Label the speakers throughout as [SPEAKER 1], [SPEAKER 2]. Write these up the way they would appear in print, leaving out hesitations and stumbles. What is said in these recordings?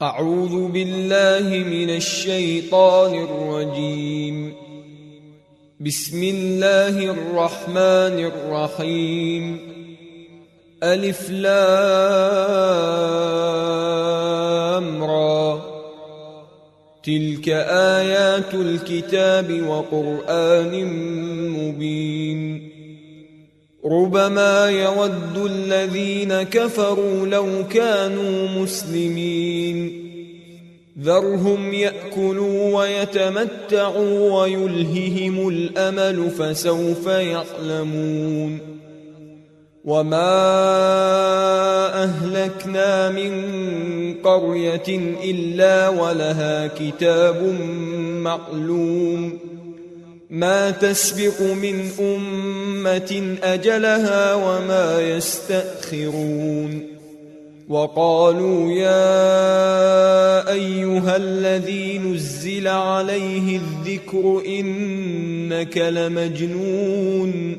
[SPEAKER 1] أعوذ بالله من الشيطان الرجيم. بسم الله الرحمن الرحيم. ألف لام را. تلك آيات الكتاب وقرآن مبين. ربما يود الذين كفروا لو كانوا مسلمين. ذرهم يأكلوا ويتمتعوا ويلههم الأمل فسوف يعلمون. وما أهلكنا من قرية إلا ولها كتاب معلوم. ما تسبق من أمة أجلها وما يستأخرون. وقالوا يا أيها الذي نزل عليه الذكر إنك لمجنون.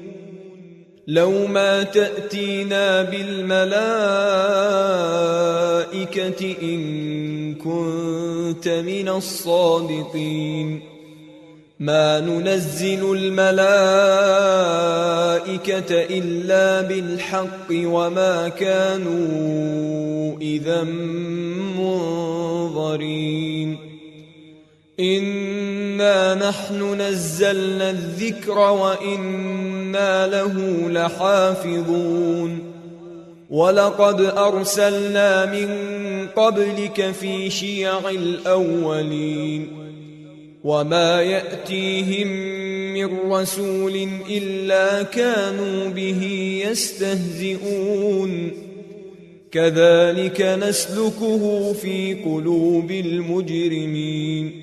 [SPEAKER 1] لو ما تأتينا بالملائكة إن كنت من الصادقين. ما ننزل الملائكة إلا بالحق وما كانوا إذا منظرين. إنا نحن نزلنا الذكر وإنا له لحافظون. ولقد أرسلنا من قبلك في شيع الأولين. وما يأتيهم من رسول إلا كانوا به يستهزئون. كذلك نسلكه في قلوب المجرمين.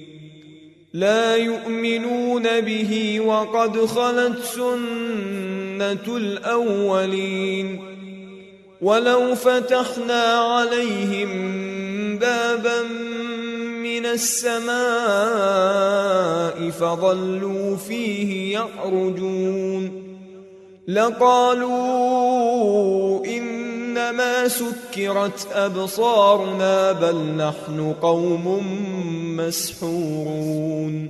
[SPEAKER 1] لا يؤمنون به وقد خلت سنة الأولين. ولو فتحنا عليهم بابا من السماء فظلوا فيه يعرجون لقالوا إنما سكرت أبصارنا بل نحن قوم مسحورون.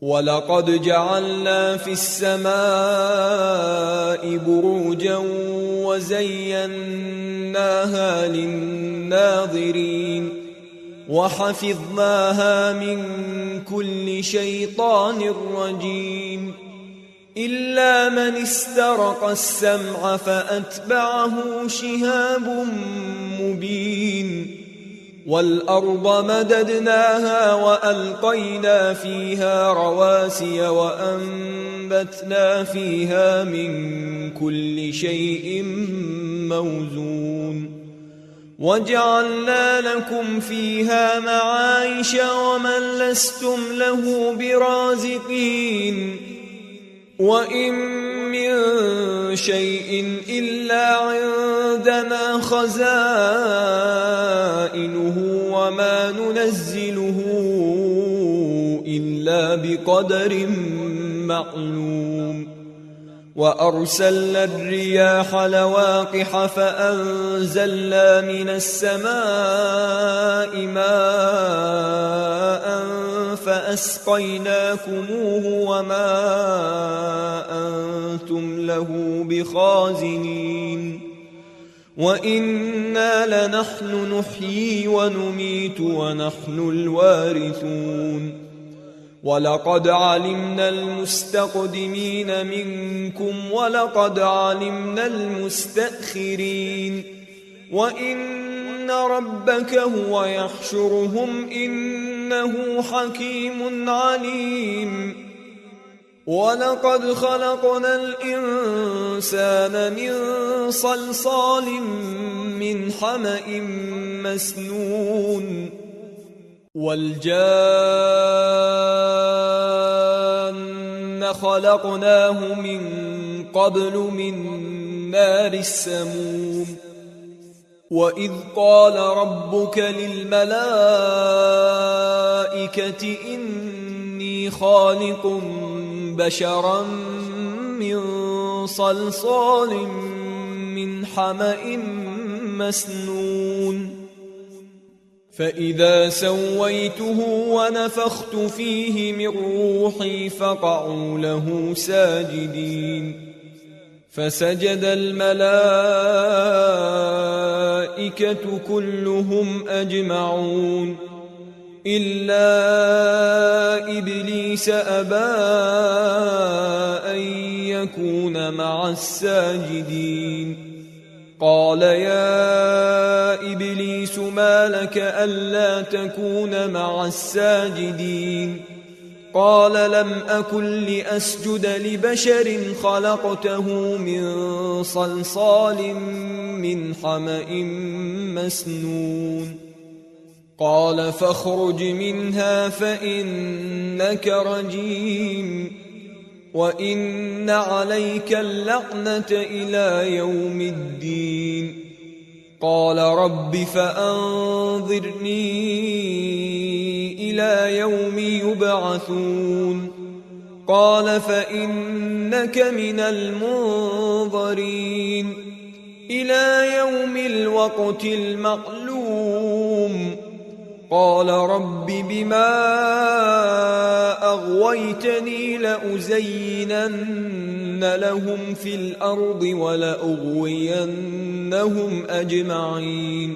[SPEAKER 1] ولقد جعلنا في السماء بروجا وزيناها للناظرين. وحفظناها من كل شيطان رجيم. إلا من استرق السمع فأتبعه شهاب مبين. والأرض مددناها وألقينا فيها رواسي وأنبتنا فيها من كل شيء موزون. وجعلنا لكم فيها معايش ومن لستم له برازقين. وإن من شيء إلا عندنا خزائنه وما ننزله إلا بقدر معلوم. وأرسلنا الرياح لواقح فأنزلنا من السماء ماء فأسقيناكموه وما أنتم له بخازنين. وإنا لنحن نحيي ونميت ونحن الوارثون. ولقد علمنا المستقدمين منكم ولقد علمنا المستأخرين. وإن ربك هو يحشرهم إنه حكيم عليم. ولقد خلقنا الإنسان من صلصال من حمأ مسنون. والجان خلقناه من قبل من نار السموم. وإذ قال ربك للملائكة إني خالق بشرا من صلصال من حمأ مسنون فإذا سويته ونفخت فيه من روحي فقعوا له ساجدين فسجد الملائكة كلهم أجمعون إلا إبليس أبى أن يكون مع الساجدين قال يا إبليس ما لك ألا تكون مع الساجدين قال لم أكن لأسجد لبشر خلقته من صلصال من حمأ مسنون قال فاخرج منها فإنك رجيم وإن عليك اللعنة إلى يوم الدين قال رب فأنظرني إلى يوم يبعثون قال فإنك من المنظرين إلى يوم الوقت المعلوم قال رب بما أغويتني لأزينن لهم في الأرض ولأغوينهم أجمعين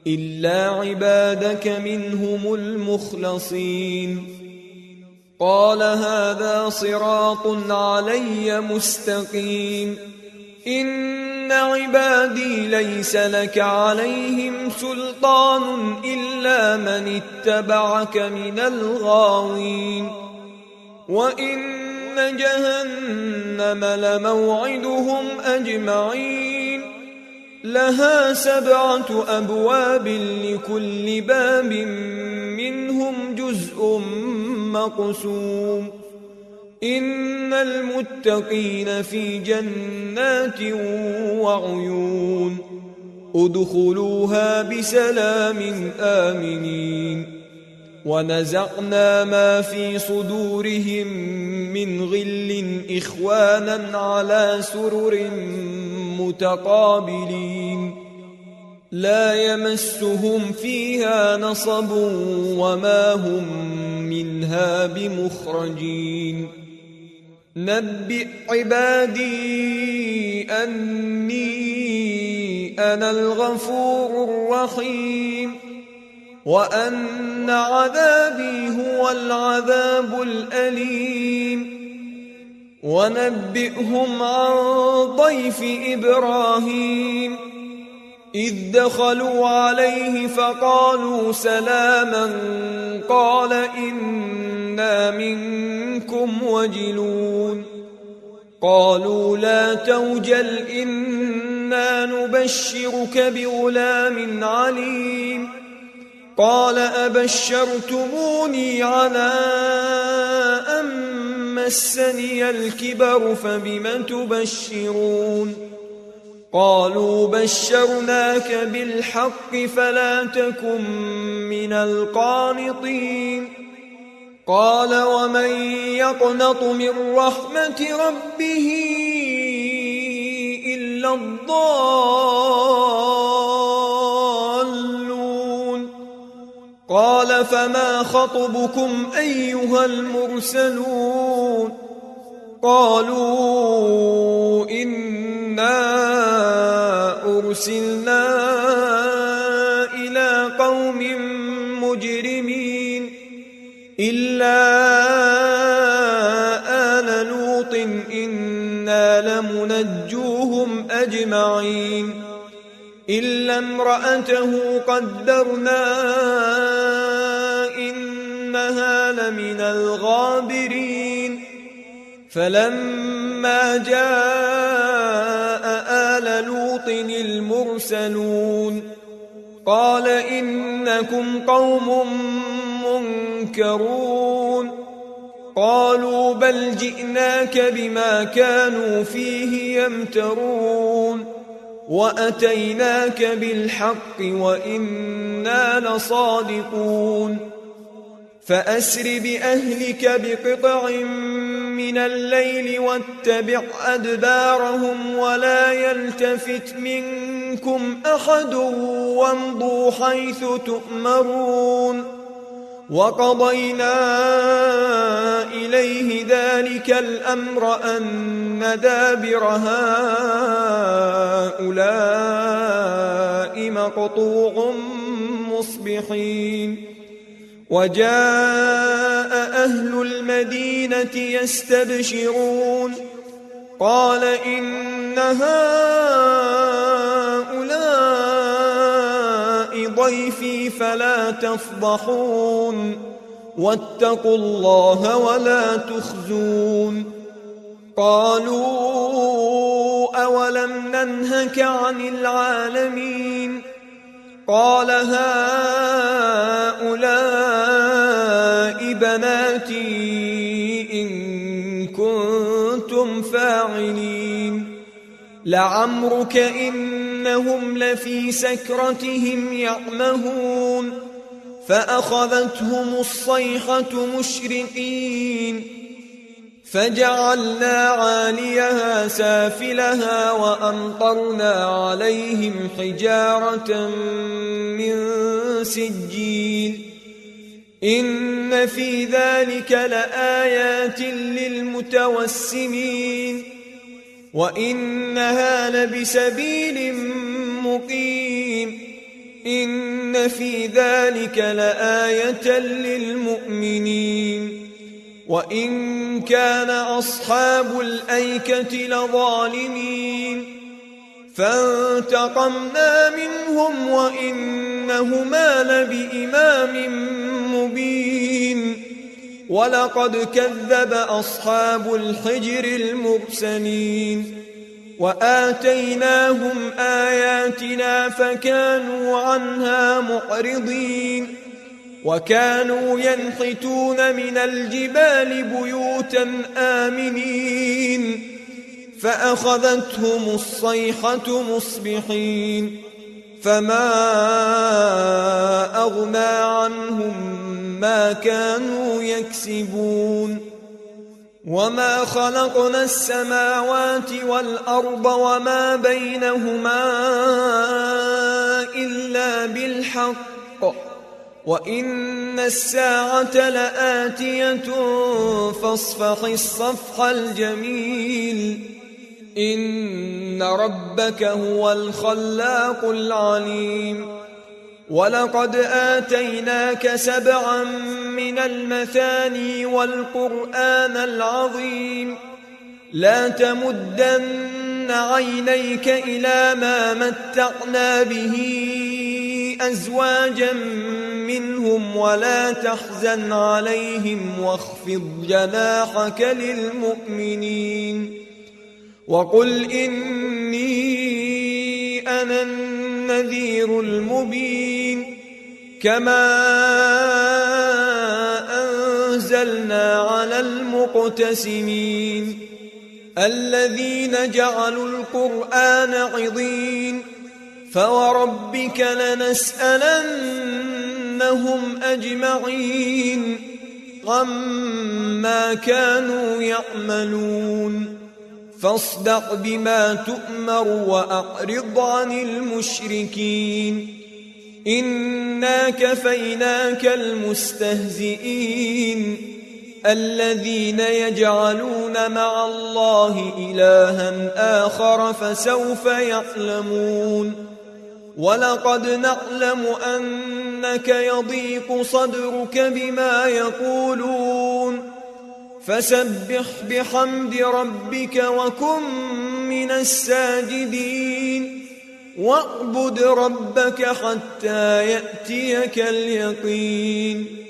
[SPEAKER 1] إلا عبادك منهم المخلصين قال هذا صراط علي مستقيم إن عبادي ليس لك عليهم سلطان إلا من اتبعك من الغاوين وإن جهنم لموعدهم أجمعين لها 7 أبواب لكل باب منهم جزء مقسوم إن المتقين في جنات وعيون ادخلوها بسلام آمنين ونزعنا ما في صدورهم من غل إخوانا على سرر متقابلين لا يمسهم فيها نصب وما هم منها بمخرجين نبئ عبادي أني أنا الغفور الرحيم وأن عذابي هو العذاب الأليم ونبئهم عن ضيف إبراهيم إذ دخلوا عليه فقالوا سلاما قال إنا منكم وجلون قالوا لا توجل إنا نبشرك بغلام عليم قال أبشرتموني على أن مسني الكبر فبم تبشرون قالوا بشرناك بالحق فلا تكن من القانطين قال ومن يقنط من رحمة ربه إلا الضالون قال فما خطبكم أيها المرسلون قالوا إنا أرسلنا إلى قوم مجرمين إلا آل لوط إنا لمنجوهم أجمعين إلا امرأته قدرنا إنها لمن الغابرين فلما جاء آل لوط المرسلون قال إنكم قوم منكرون قالوا بل جئناك بما كانوا فيه يمترون وأتيناك بالحق وإنا لصادقون فأسر بأهلك بقطع من الليل واتبع أدبارهم ولا يلتفت منكم منكم أحد وامضوا حيث تؤمرون وقضينا إليه ذلك الأمر أن دابر هؤلاء مقطوع مصبحين وجاء أهل المدينة يستبشرون قال إن هؤلاء ضيفي فلا تفضحون واتقوا الله ولا تخزون قالوا أولم ننهك عن العالمين قال هؤلاء بناتي إن كنتم فاعلين لعمرك إنهم لفي سكرتهم يعمهون فأخذتهم الصيحة مشرقين فجعلنا عاليها سافلها وأمطرنا عليهم حجارة من سجيل إن في ذلك لآيات للمتوسمين وإنها لبسبيل مقيم إن في ذلك لآية للمؤمنين وإن كان أصحاب الأيكة لظالمين فانتقمنا منهم وإنهما لبإمام مبين ولقد كذب أصحاب الحجر المرسلين وآتيناهم آياتنا فكانوا عنها معرضين وكانوا ينحتون من الجبال بيوتا آمنين فأخذتهم الصيحة مصبحين فما أغنى عنهم ما كانوا يكسبون وما خلقنا السماوات والأرض وما بينهما إلا بالحق وإن الساعة لآتية فاصفح الصفح الجميل إن ربك هو الخلاق العليم ولقد آتيناك 7 من المثاني والقرآن العظيم لا تمدن عينيك إلى ما متعنا به أزواجا منهم ولا تحزن عليهم واخفض جناحك للمؤمنين وقل إني أنا النذير المبين كما أنزلنا على المقتسمين الذين جعلوا القرآن عضين فوربك لنسألنهم أجمعين عما كانوا يعملون فاصدع بما تؤمر وأعرض عن المشركين إنا كفيناك المستهزئين الذين يجعلون مع الله إلها آخر فسوف يعلمون ولقد نعلم أنك يضيق صدرك بما يقولون فسبح بحمد ربك وكن من الساجدين واعبد ربك حتى يأتيك اليقين